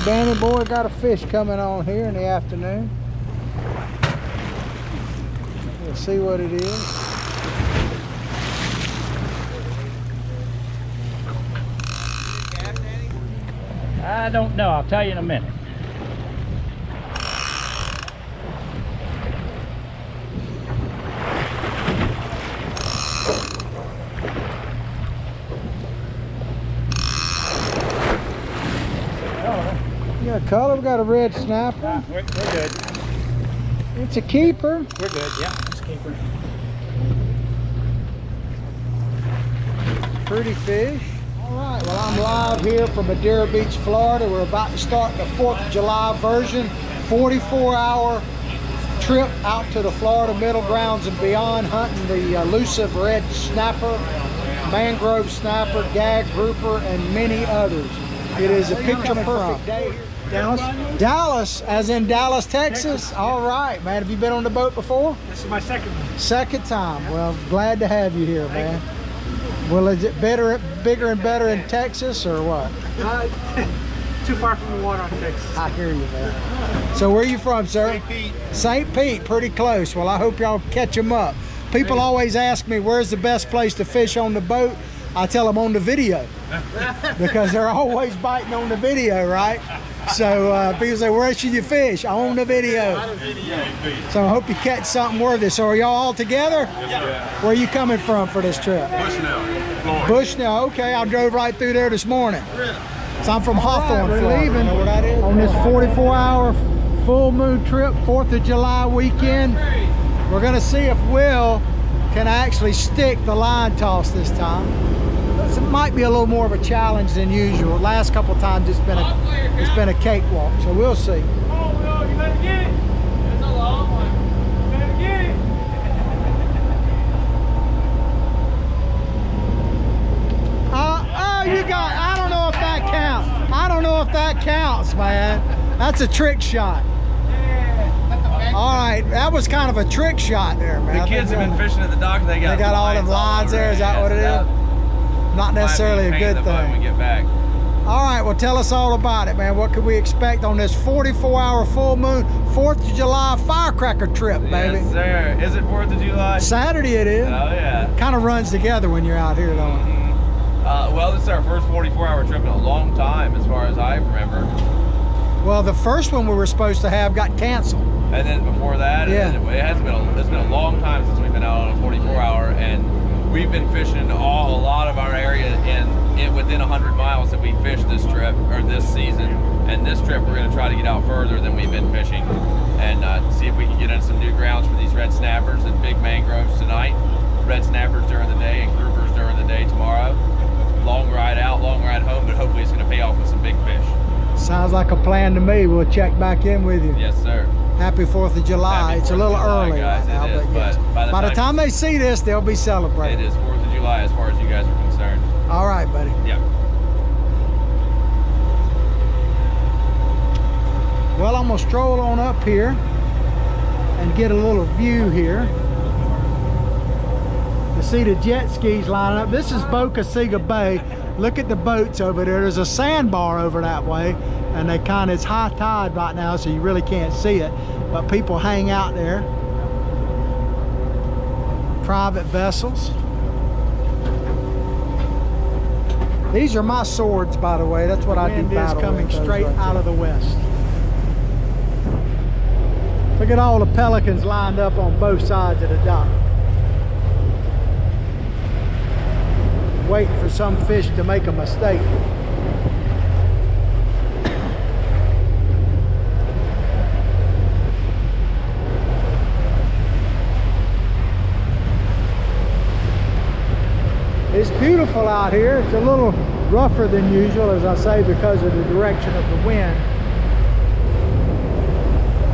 Danny boy got a fish coming on here in the afternoon. We'll see what it is. I don't know. I'll tell you in a minute. Yeah, color. We got a red snapper. We're good. It's a keeper. We're good. Yeah, it's a keeper. Pretty fish. All right. Well, I'm live here from Madeira Beach, Florida. We're about to start the 4th of July version, 44-hour trip out to the Florida middle grounds and beyond, hunting the elusive red snapper, mangrove snapper, gag grouper, and many others. It is a picture-perfect day. Dallas? Dallas, as in Dallas, Texas? All right, man. Have you been on the boat before? This is my second one. Second time. Yeah. Well, glad to have you here, man. Well, is it bigger and better in Texas, or what? Too far from the water on Texas. I hear you, man. So where are you from, sir? St. Pete. St. Pete, pretty close. Well, I hope y'all catch them up. People always ask me, where's the best place to fish on the boat? I tell them on the video, because they're always biting on the video, right? So people say, where should you fish? On the video. So I hope you catch something worthy. So are y'all all together? Yeah. Where are you coming from for this trip? Bushnell, Florida. Bushnell, okay. I drove right through there this morning. So I'm from Hawthorne, Florida. Leaving. You know where that is? On this 44-hour full moon trip, 4th of July weekend. We're gonna see if Will can actually stick the line toss this time. It might be a little more of a challenge than usual. Last couple of times it's been a cakewalk, so we'll see. Oh, Will, you better get it. It's a long one. You better get it. You got, I don't know if that counts. I don't know if that counts, man. That's a trick shot. All right, that was kind of a trick shot there, man. The kids have been fishing at the dock. They got all them lines there. Is that what it is? Not necessarily a good thing. When we get back. All right, well, tell us all about it, man. What could we expect on this 44-hour full moon 4th of July firecracker trip, baby? Yes, sir. Is it 4th of July? Saturday it is. Oh, yeah. Kind of runs together when you're out here, though. Well, this is our first 44-hour trip in a long time, as far as I remember. Well, the first one we were supposed to have got canceled. And then before that, yeah. It's been a long time since we've been out on a 44-hour, and we've been fishing a lot of our area within 100 miles that we fished this trip, or this season. And this trip we're going to try to get out further than we've been fishing, and see if we can get in some new grounds for these red snappers and big mangroves tonight. Red snappers during the day and groupers during the day tomorrow. Long ride out, long ride home, but hopefully it's going to pay off with some big fish. Sounds like a plan to me. We'll check back in with you. Yes, sir. Happy 4th of July. It's a little early right now, but yes. By the time they see this, they'll be celebrating. It is 4th of July as far as you guys are concerned. All right, buddy. Yeah. Well, I'm going to stroll on up here and get a little view here to see the jet skis lining up. This is Boca Ciega Bay. Look at the boats over there. There's a sandbar over that way, and it's high tide right now, so you really can't see it, but people hang out there. Private vessels. These are my swords, by the way. That's what I do battle with. Coming straight out of the west. Look at all the pelicans lined up on both sides of the dock, waiting for some fish to make a mistake. It's beautiful out here. It's a little rougher than usual, as I say, because of the direction of the wind.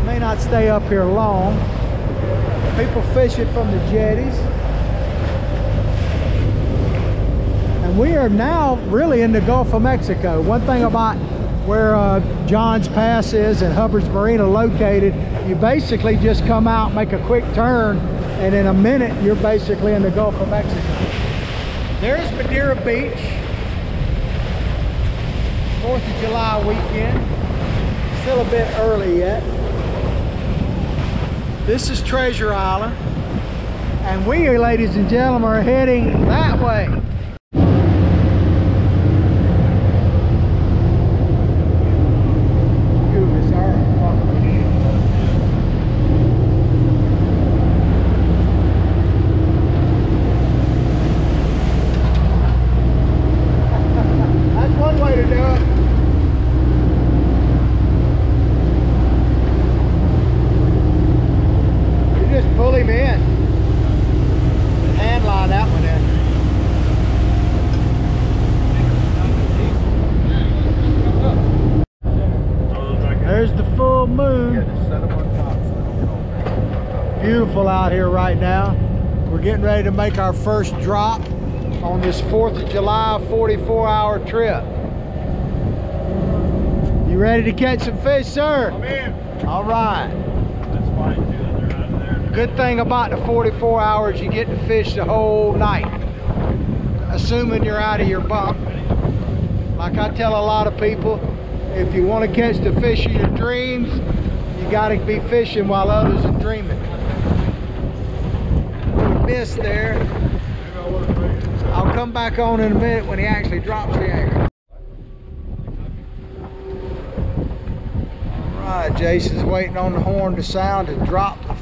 May not stay up here long. People fish it from the jetties. And we are now really in the Gulf of Mexico. One thing about where Johns Pass is and Hubbard's Marina located, you basically just come out, make a quick turn, and in a minute you're basically in the Gulf of Mexico. There's Madeira Beach, 4th of July weekend. Still a bit early yet. This is Treasure Island, and we, ladies and gentlemen, are heading that way. That's one way to do it. Just pull him in. Hand line that one in. There's the full moon. Beautiful out here right now. We're getting ready to make our first drop on this 4th of July 44-hour trip. You ready to catch some fish, sir? I'm in. All right. Good thing about the 44 hours, you get to fish the whole night, assuming you're out of your bunk. Like I tell a lot of people, if you want to catch the fish of your dreams, you got to be fishing while others are dreaming. Missed there. I'll come back on in a minute when he actually drops the anchor. All right, Jason's waiting on the horn to sound to drop the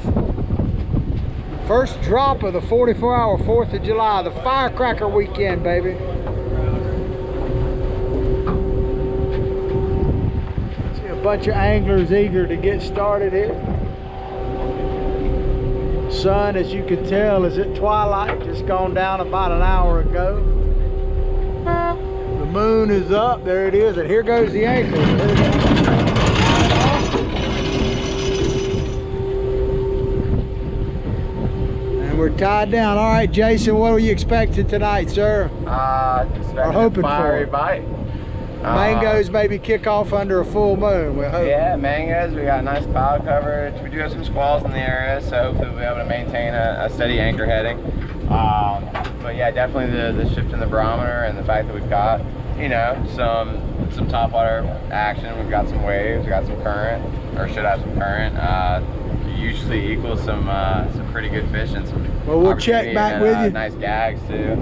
first drop of the 44-hour 4th of July, the firecracker weekend, baby. See a bunch of anglers eager to get started here. Sun, as you can tell, is at twilight, just gone down about an hour ago. The moon is up, there it is, and here goes the anchor. We're tied down. All right, Jason, what are you expecting tonight, sir? Expecting hoping a fiery for bite. Mangoes maybe kick off under a full moon, we hope. Yeah, mangoes. We got nice cloud coverage. We do have some squalls in the area, so hopefully we'll be able to maintain a steady anchor heading. But yeah, definitely the shift in the barometer and the fact that we've got, you know, some topwater action. We've got some waves, we got some current, or should have some current. Usually equals some pretty good fish and some. Well, we'll check back with you. Nice gags too.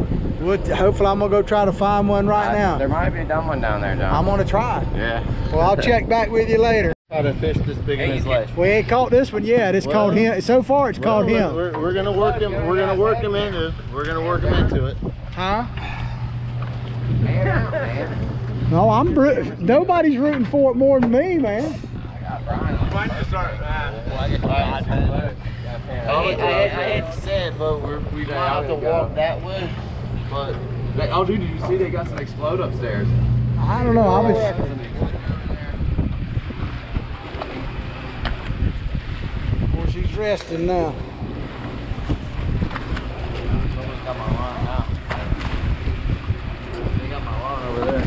Hopefully I'm gonna go try to find one right now. There might be a dumb one down there, John. I'm gonna try. Yeah. Well, I'll check back with you later. Caught a fish this big in his life. We ain't caught this one yet. It's called him. So far, it's called him. We're gonna work him. We're gonna work him into. We're gonna work him into it. Huh? Man out, man. No, nobody's rooting for it more than me, man. Might just start. I hate to say it, but we might have to walk that way. But Oh, dude, did you see they got some explode upstairs? I don't know. I was. Well, she's resting now. someone's got my line now. They got my line over there.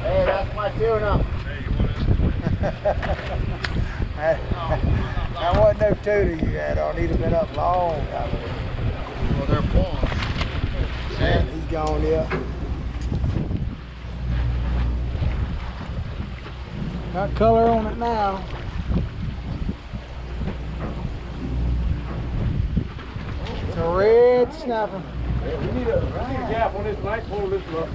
Hey, that's my tuna. That wasn't no tuna you had on. He'd have been up long. Well, they're pulling. Yeah, he's gone, yeah. Got color on it now. It's a red snapper. We need a gap on this light pole. This rough.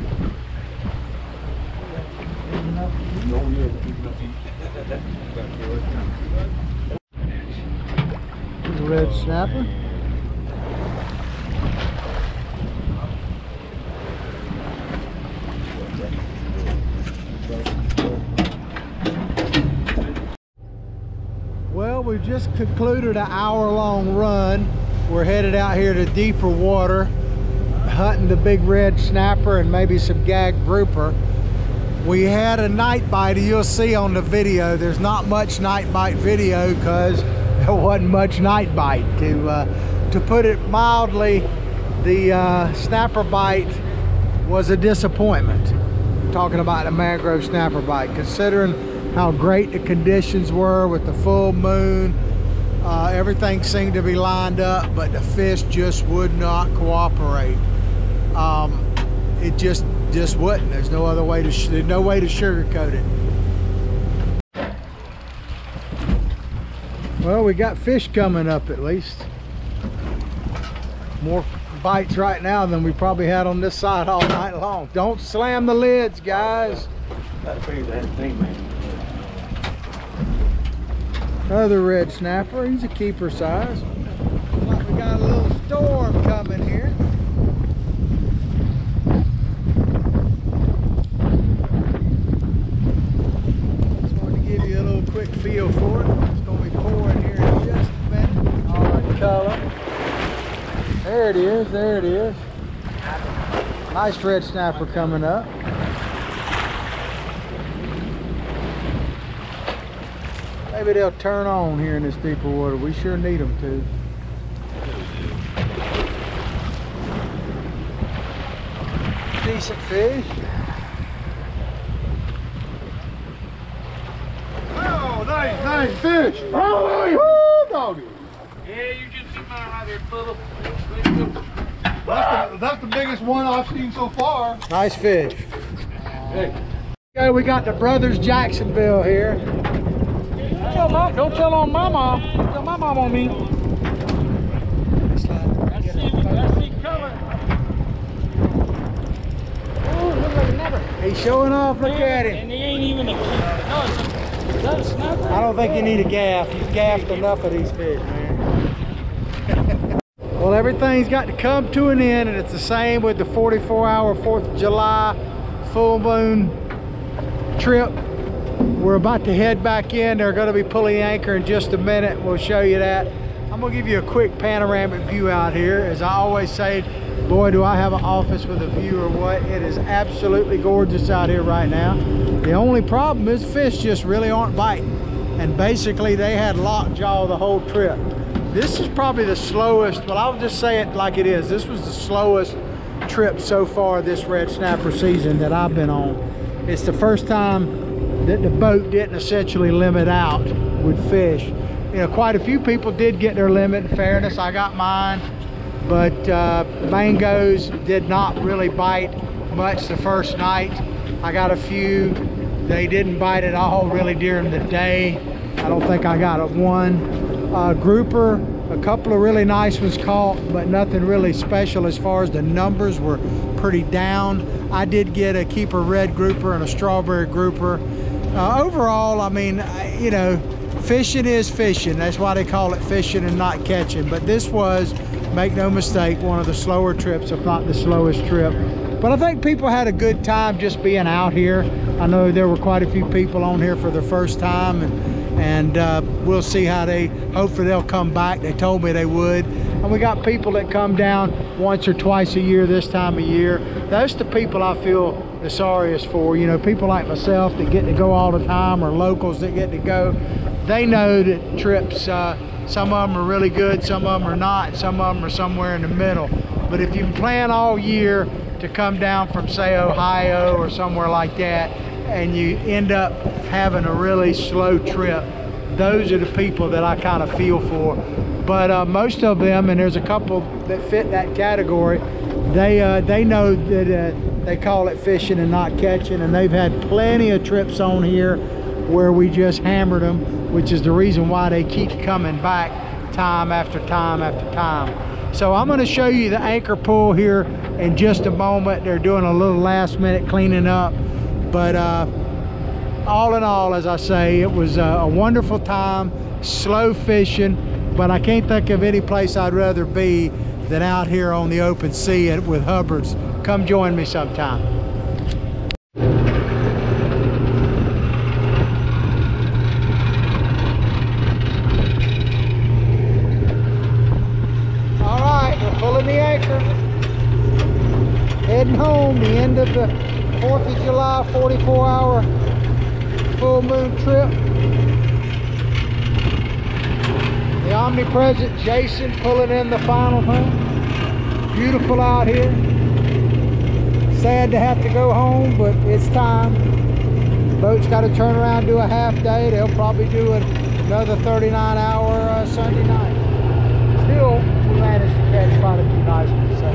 Red snapper. Well, we've just concluded an hour-long run. We're headed out here to deeper water, hunting the big red snapper and maybe some gag grouper. We had a night bite. You'll see on the video. There's not much night bite video because there wasn't much night bite. To put it mildly, the snapper bite was a disappointment. I'm talking about the mangrove snapper bite, considering how great the conditions were with the full moon. Everything seemed to be lined up, but the fish just would not cooperate. It just wouldn't. There's no other way to there's no way to sugarcoat it. Well, we got fish coming up at least. More bites right now than we probably had on this side all night long. Don't slam the lids, guys. That's pretty bad thing, man. Another red snapper. He's a keeper size. Looks like we got a little storm coming here. Just wanted to give you a little quick feel for it. It's going to be pouring here in just a minute. Orange color. There it is. There it is. Nice red snapper coming up. Maybe they'll turn on here in this deeper water. We sure need them to. Decent fish. Oh, nice fish. Oh, doggy. Yeah, you just see my right there, full of. That's the biggest one I've seen so far. Nice fish. Hey. Okay, we got the Brothers Jacksonville here. Don't tell on my mom. Don't tell my mom on me. I see color. Oh, look like never. He's showing off. Look at him. And he ain't even a kid. No, is that a snapper? I don't think you need a gaff. You've gaffed enough of these fish, man. Well, everything's got to come to an end, and it's the same with the 44-hour 4th of July full moon trip. We're about to head back in. They're going to be pulling anchor in just a minute. We'll show you that. I'm going to give you a quick panoramic view out here. As I always say, boy, do I have an office with a view or what. It is absolutely gorgeous out here right now. The only problem is fish just really aren't biting. And basically they had lockjaw the whole trip. This is probably the slowest, well, I'll just say it like it is. This was the slowest trip so far this red snapper season that I've been on. It's the first time that the boat didn't essentially limit out with fish. You know, quite a few people did get their limit. In fairness, I got mine, but mangoes did not really bite much the first night. I got a few. They didn't bite at all really during the day. I don't think I got one. Grouper, a couple of really nice ones caught, but nothing really special as far as the numbers were pretty down. I did get a keeper red grouper and a strawberry grouper. Overall, I mean, you know, fishing is fishing. That's why they call it fishing and not catching. But this was, make no mistake, one of the slower trips, if not the slowest trip. But I think people had a good time just being out here. I know there were quite a few people on here for the first time, and we'll see how hopefully they'll come back. They told me they would. And we got people that come down once or twice a year this time of year. Those are the people I feel the sorriest for. You know, people like myself that get to go all the time, or locals that get to go. They know that trips, some of them are really good, some of them are not, some of them are somewhere in the middle. But if you plan all year to come down from, say, Ohio or somewhere like that, and you end up having a really slow trip, those are the people that I kind of feel for. But most of them, and there's a couple that fit that category, they know that they call it fishing and not catching, and they've had plenty of trips on here where we just hammered them, which is the reason why they keep coming back time after time after time. So I'm going to show you the anchor pull here in just a moment. They're doing a little last minute cleaning up, but all in all, as I say, it was a wonderful time, slow fishing, but I can't think of any place I'd rather be than out here on the open sea with Hubbards. Come join me sometime. All right, we're pulling the anchor. Heading home, the end of the 4th of July 44-hour full moon trip. The omnipresent Jason pulling in the final thing. Beautiful out here. Sad to have to go home, but it's time. Boat's got to turn around and do a half day. They'll probably do another 39-hour Sunday night. Still, we managed to catch quite a few nice ones, so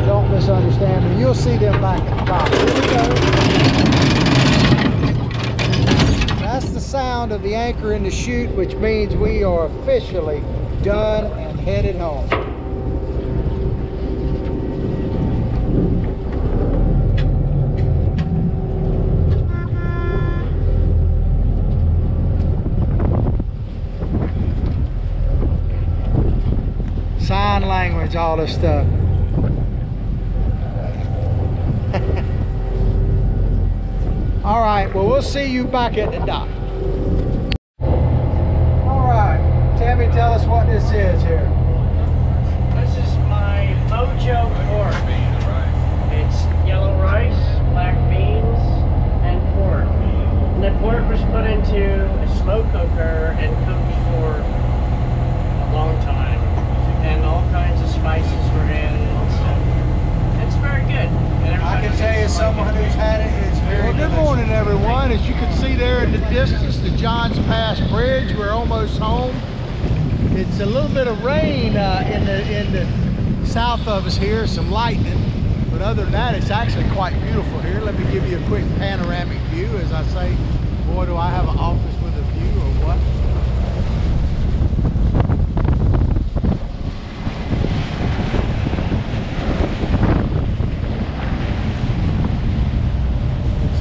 don't misunderstand me. You'll see them back at the top. Here we go. That's the the sound of the anchor in the chute, which means we are officially done and headed home. Sign language, all this stuff. All right, well, we'll see you back at the dock. All right, Tammy, tell us what this is here. This is my Mojo pork. It's yellow rice, black beans, and pork. And the pork was put into a slow cooker and cooked for a long time. And all kinds of spices were added and stuff. It's very good. And I can tell you, someone who's had it, it's very good morning, everyone. As you can see there in the distance, the Johns Pass Bridge. We're almost home. It's a little bit of rain in the south of us here, some lightning. But other than that, it's actually quite beautiful here. Let me give you a quick panoramic view. As I say, boy, do I have an office with a view or what?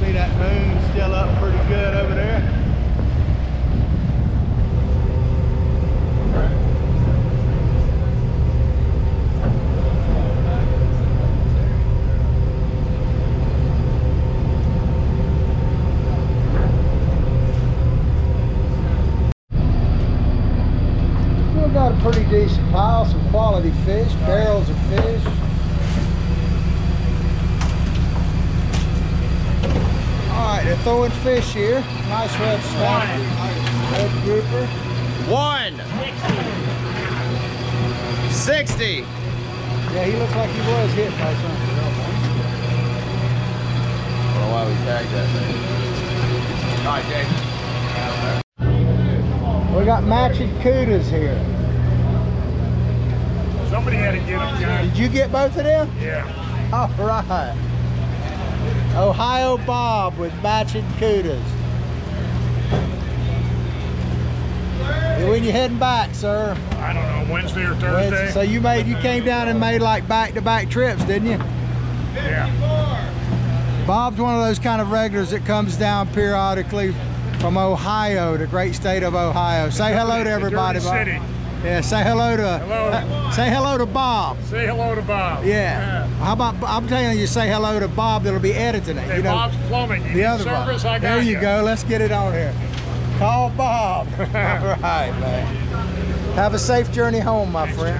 That moon's still up pretty good over there. Still got a pretty decent pile, some quality fish, barrels of fish. Alright, they're throwing fish here. Nice red snapper, red grouper. 60. Yeah, he looks like he was hit by something. I don't know why we tagged that thing. All right, Jake. We got matching cudas here. Somebody had to get them, guys. Did you get both of them? Yeah. All right. Ohio Bob with matching cudas. When you heading back, sir? I don't know, Wednesday or Thursday. So you came down and made like back-to-back trips, didn't you? Yeah. Bob's one of those kind of regulars that comes down periodically from Ohio, the great state of Ohio. Say hello to everybody, Bob. City. Yeah, say hello to Bob. Say hello to Bob. Yeah. How about, I'm telling you, say hello to Bob that'll be editing it. Hey, you know, Bob's Plumbing. You the need other service, Bob. I got There you go. Let's get it on here. Call Bob. All right, man. Have a safe journey home, my friend.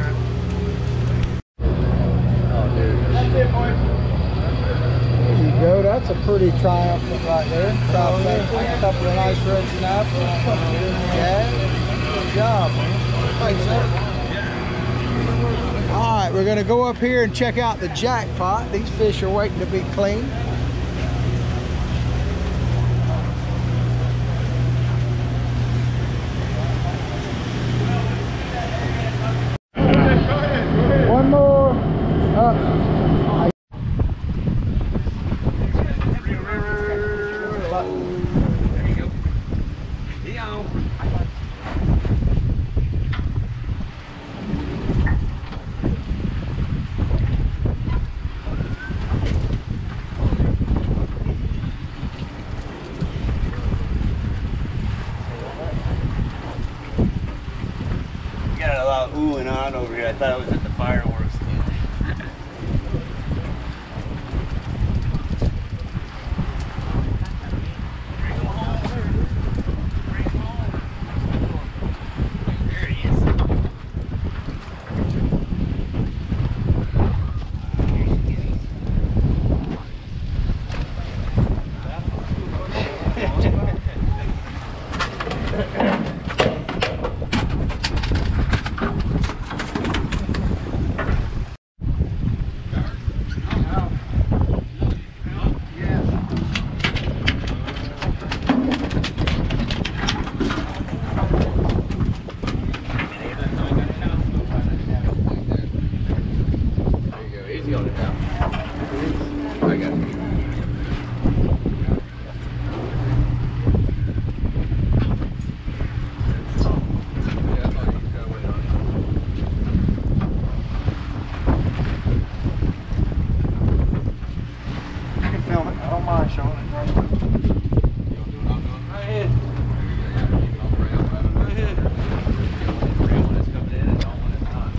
That's it, boys. There you go. That's a pretty triumphant right there. A couple of nice red snaps. Yeah. Good job, man. Thanks, sir. All right, we're going to go up here and check out the jackpot. These fish are waiting to be cleaned. One more. There you go. Dion. Got a lot of oohing on over here. I thought it was at the fireworks. fish on it. You want to do what I'm doing? Right here. Right here. Real when it's coming in and don't when it's not.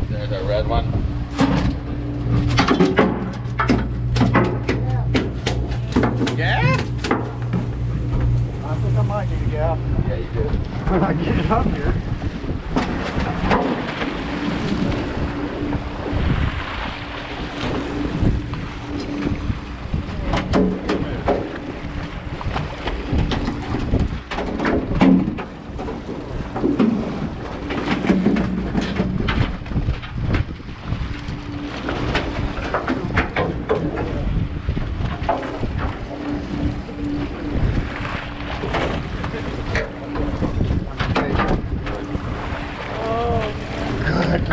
There's our red one. Yeah? I think I might need to get out. Yeah, you do. When I get up here.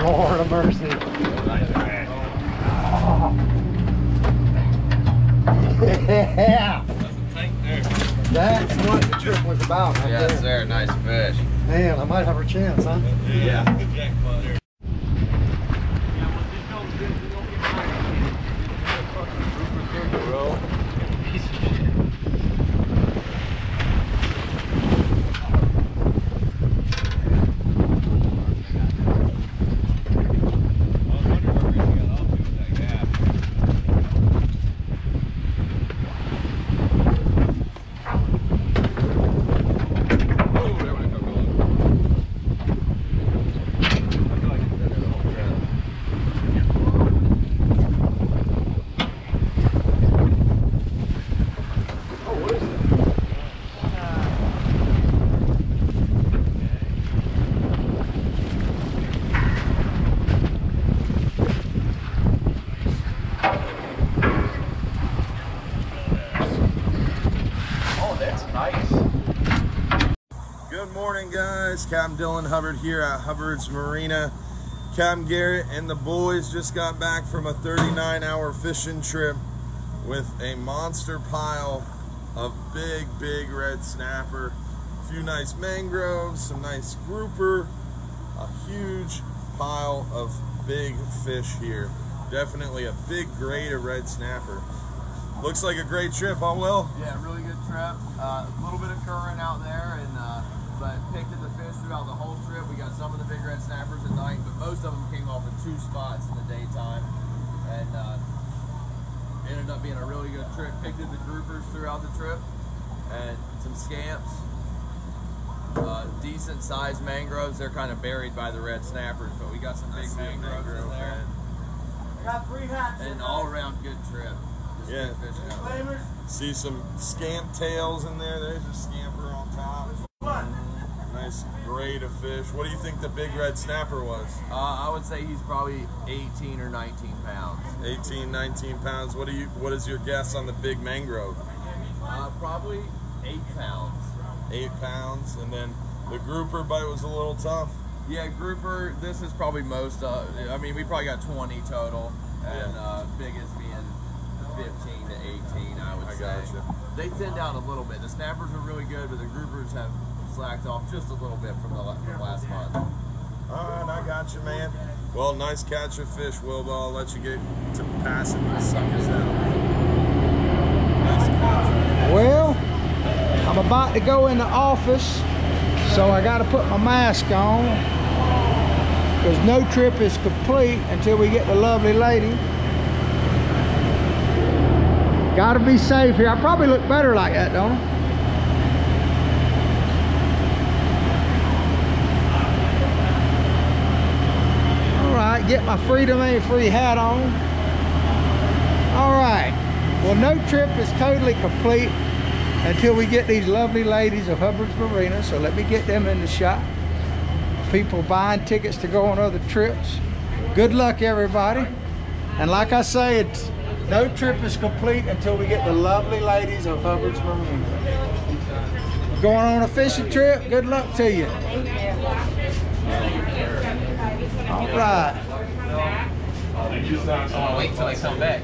Lord of mercy. Yeah. That's what the trip was about. Right Yes, there. sir. Nice fish. Man, I might have a chance, huh? Yeah. Good morning, guys. Captain Dylan Hubbard here at Hubbard's Marina. Captain Garrett and the boys just got back from a 39-hour fishing trip with a monster pile of big red snapper, a few nice mangroves, some nice grouper, a huge pile of big fish here. Definitely a big grade of red snapper. Looks like a great trip, huh, Will? Yeah, really good trip. A little bit of current out there, and but picked at the fish throughout the whole trip. We got some of the big red snappers at night, but most of them came off in 2 spots in the daytime, and ended up being a really good trip. Picked at the groupers throughout the trip, and some scamps. Decent sized mangroves. They're kind of buried by the red snappers, but we got some big mangroves in there. I got 3 hats. And all around good trip. Just Yeah. good fishing out there. See some scamp tails in there. There's a scamper on top. Nice grade of fish. What do you think the big red snapper was? I would say he's probably 18 or 19 pounds. 18, 19 pounds. What is your guess on the big mangrove? Probably 8 pounds. 8 pounds. And then the grouper bite was a little tough. Yeah, grouper, this is probably most, I mean, we probably got 20 total, and biggest being 15 to 18, I would say. Gotcha. They thin down a little bit. The snappers are really good, but the groupers have slacked off just a little bit from last month. All right, I got you, man. Well, nice catch of fish, Wilbo. I'll let you get to passing these suckers out. Nice catch. Well, I'm about to go in the office, so I got to put my mask on because no trip is complete until we get the lovely lady. Got to be safe here. I probably look better like that, don't I? All right, get my Freedom Ain't Free hat on. All right, well, no trip is totally complete until we get these lovely ladies of Hubbard's Marina, so let me get them in the shot. People buying tickets to go on other trips. Good luck, everybody. And like I say, no trip is complete until we get the lovely ladies of Hubbard's Marina. Going on a fishing trip, good luck to you. All right. Wait till they come back.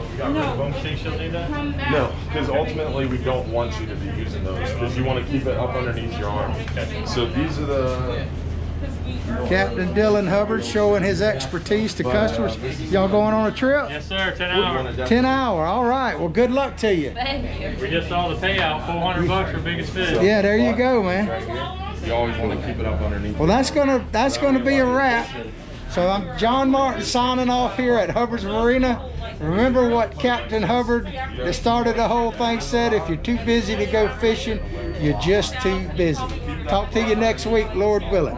No, because ultimately we don't want you to be using those because you want to keep it up underneath your arm. So these are the... Captain Dylan Hubbard showing his expertise to customers. Y'all going on a trip? Yes, sir. 10 hours. 10 hour. All right. Well, good luck to you. We just saw the payout, $400 for biggest fish. Yeah, there you go, man. You always want to keep it up underneath. Well, that's gonna be a wrap. So I'm John Martin signing off here at Hubbard's Marina. Remember what Captain Hubbard that started the whole thing said, if you're too busy to go fishing, you're just too busy. Talk to you next week, Lord willing.